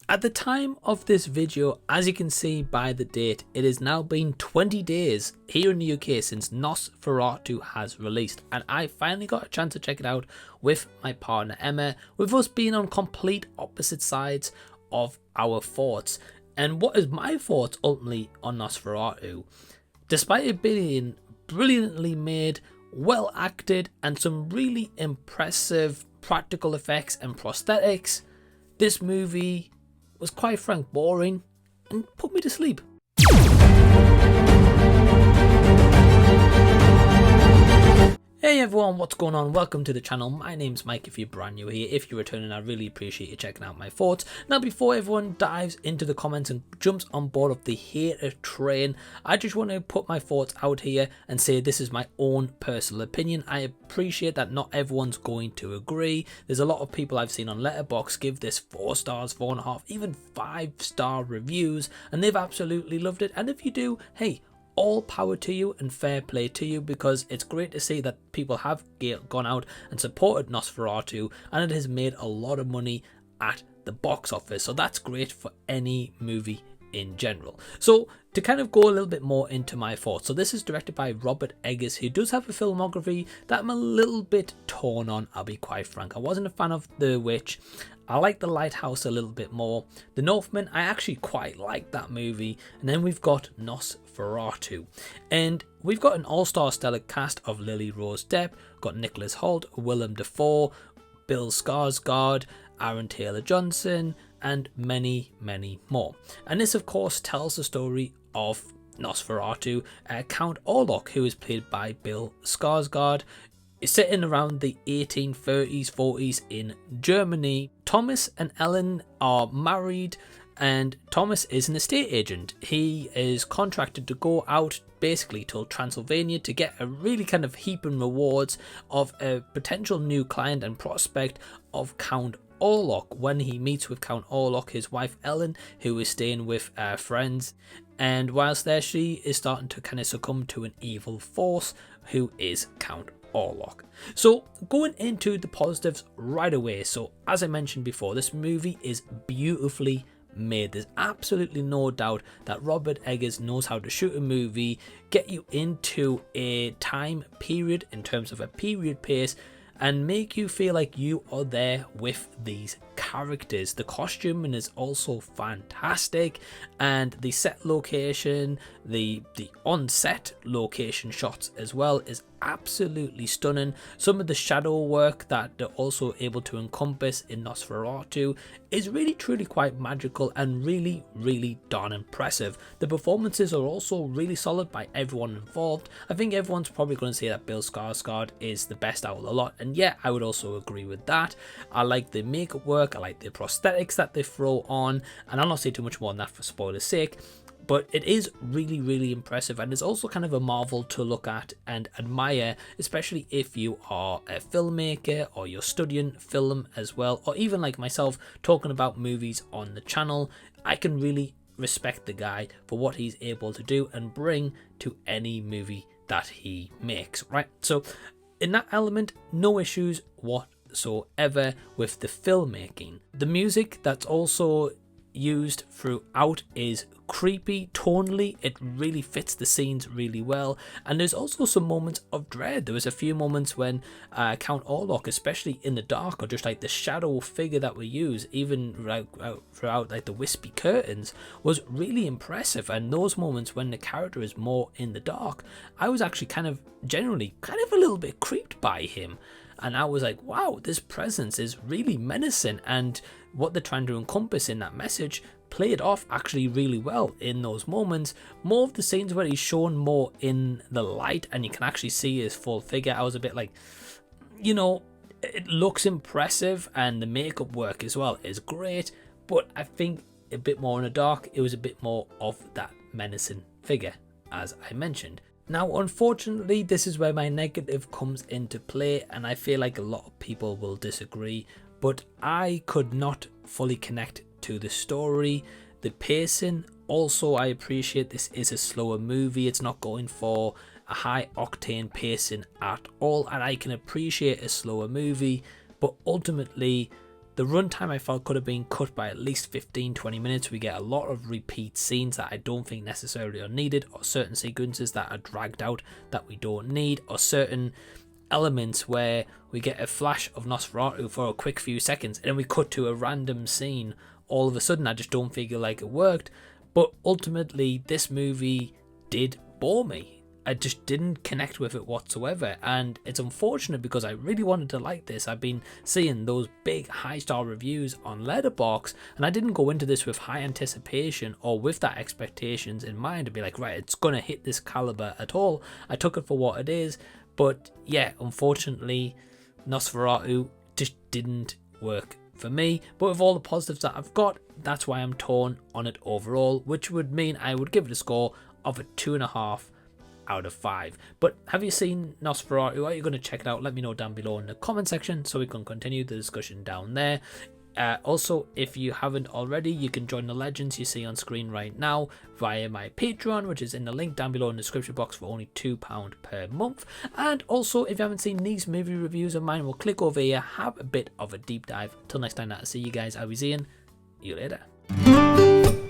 At the time of this video, as you can see by the date, it has now been 20 days here in the UK since Nosferatu has released, and I finally got a chance to check it out with my partner Emma, with us being on complete opposite sides of our thoughts. And what is my thoughts ultimately on Nosferatu? Despite it being brilliantly made, well acted, and some really impressive practical effects and prosthetics, this movie was quite frank boring and put me to sleep. Hey everyone, what's going on? Welcome to the channel. My name's Mike if you're brand new here. If you're returning, I really appreciate you checking out my thoughts. Now, before everyone dives into the comments and jumps on board of the hater train, I just want to put my thoughts out here and say this is my own personal opinion. I appreciate that not everyone's going to agree. There's a lot of people I've seen on Letterboxd give this 4 stars, 4.5, even 5-star reviews, and they've absolutely loved it. And if you do, hey, all power to you and fair play to you, because it's great to see that people have gone out and supported Nosferatu and it has made a lot of money at the box office. So that's great for any movie in general. So to kind of go a little bit more into my thoughts, so this is directed by Robert Eggers, who does have a filmography that I'm a little bit torn on, I'll be quite frank. I wasn't a fan of The Witch. I like The Lighthouse a little bit more. The Northman, I actually quite like that movie. And then we've got Nosferatu. And we've got an all-star stellar cast of Lily Rose Depp, got Nicholas Hoult, Willem Dafoe, Bill Skarsgård, Aaron Taylor-Johnson, and many, many more. And this, of course, tells the story of Nosferatu, Count Orlok, who is played by Bill Skarsgård. It's sitting around the 1830s, 40s in Germany. Thomas and Ellen are married, and Thomas is an estate agent. He is contracted to go out basically to Transylvania to get a really kind of heaping rewards of a potential new client and prospect of Count Orlok. When he meets with Count Orlok, his wife Ellen, who is staying with friends, and whilst there she is starting to kind of succumb to an evil force who is Count Orlok. So going into the positives right away, so as I mentioned before, this movie is beautifully made. There's absolutely no doubt that Robert Eggers knows how to shoot a movie, get you into a time period in terms of a period pace, and make you feel like you are there with these characters. The costuming is also fantastic, and the set location, the on-set location shots as well, is absolutely stunning. Some of the shadow work that they're also able to encompass in Nosferatu is really truly quite magical and really darn impressive. The performances are also really solid by everyone involved. I think everyone's probably going to say that Bill Skarsgård is the best out of the lot, and yeah, I would also agree with that. I like the makeup work, I like the prosthetics that they throw on, and I'll not say too much more on that for spoiler's sake. But it is really impressive, and it's also kind of a marvel to look at and admire, especially if you are a filmmaker or you're studying film as well, or even like myself talking about movies on the channel. I can really respect the guy for what he's able to do and bring to any movie that he makes, right? So in that element, no issues whatsoever with the filmmaking. The music that's also used throughout is creepy tonally. It really fits the scenes really well, and there's also some moments of dread. There was a few moments when Count Orlok, especially in the dark, or just like the shadow figure that we use even throughout like the wispy curtains, was really impressive. And those moments when the character is more in the dark, I was actually generally a little bit creeped by him. And I was like, wow, this presence is really menacing, and what they're trying to encompass in that message played off actually really well in those moments. More of the scenes where he's shown more in the light and you can actually see his full figure, I was a bit like, you know, it looks impressive, and the makeup work as well is great, but I think a bit more in the dark, it was a bit more of that menacing figure, as I mentioned. Now, unfortunately, this is where my negative comes into play, and I feel like a lot of people will disagree, but I could not fully connect to the story. The pacing, also, I appreciate this is a slower movie. It's not going for a high octane pacing at all, and I can appreciate a slower movie, but ultimately The runtime I felt could have been cut by at least 15-20 minutes. We get a lot of repeat scenes that I don't think necessarily are needed, or certain sequences that are dragged out that we don't need, or certain elements where we get a flash of Nosferatu for a quick few seconds and then we cut to a random scene all of a sudden. I just don't feel like it worked. But ultimately, this movie did bore me. I just didn't connect with it whatsoever, and it's unfortunate because I really wanted to like this. I've been seeing those big high-star reviews on Letterboxd, and I didn't go into this with high anticipation or with that expectations in mind to be like, right, it's gonna hit this caliber at all. I took it for what it is, but yeah, unfortunately, Nosferatu just didn't work for me. But with all the positives that I've got, that's why I'm torn on it overall, which would mean I would give it a score of a 2.5 out of 5. But have you seen Nosferatu? Are you going to check it out? Let me know down below in the comment section so we can continue the discussion down there. Also, if you haven't already, you can join the legends you see on screen right now via my Patreon, which is in the link down below in the description box, for only £2 per month. And also, if you haven't seen these movie reviews of mine, we'll click over here, have a bit of a deep dive. Till next time, I'll see you guys. I'll be seeing you later.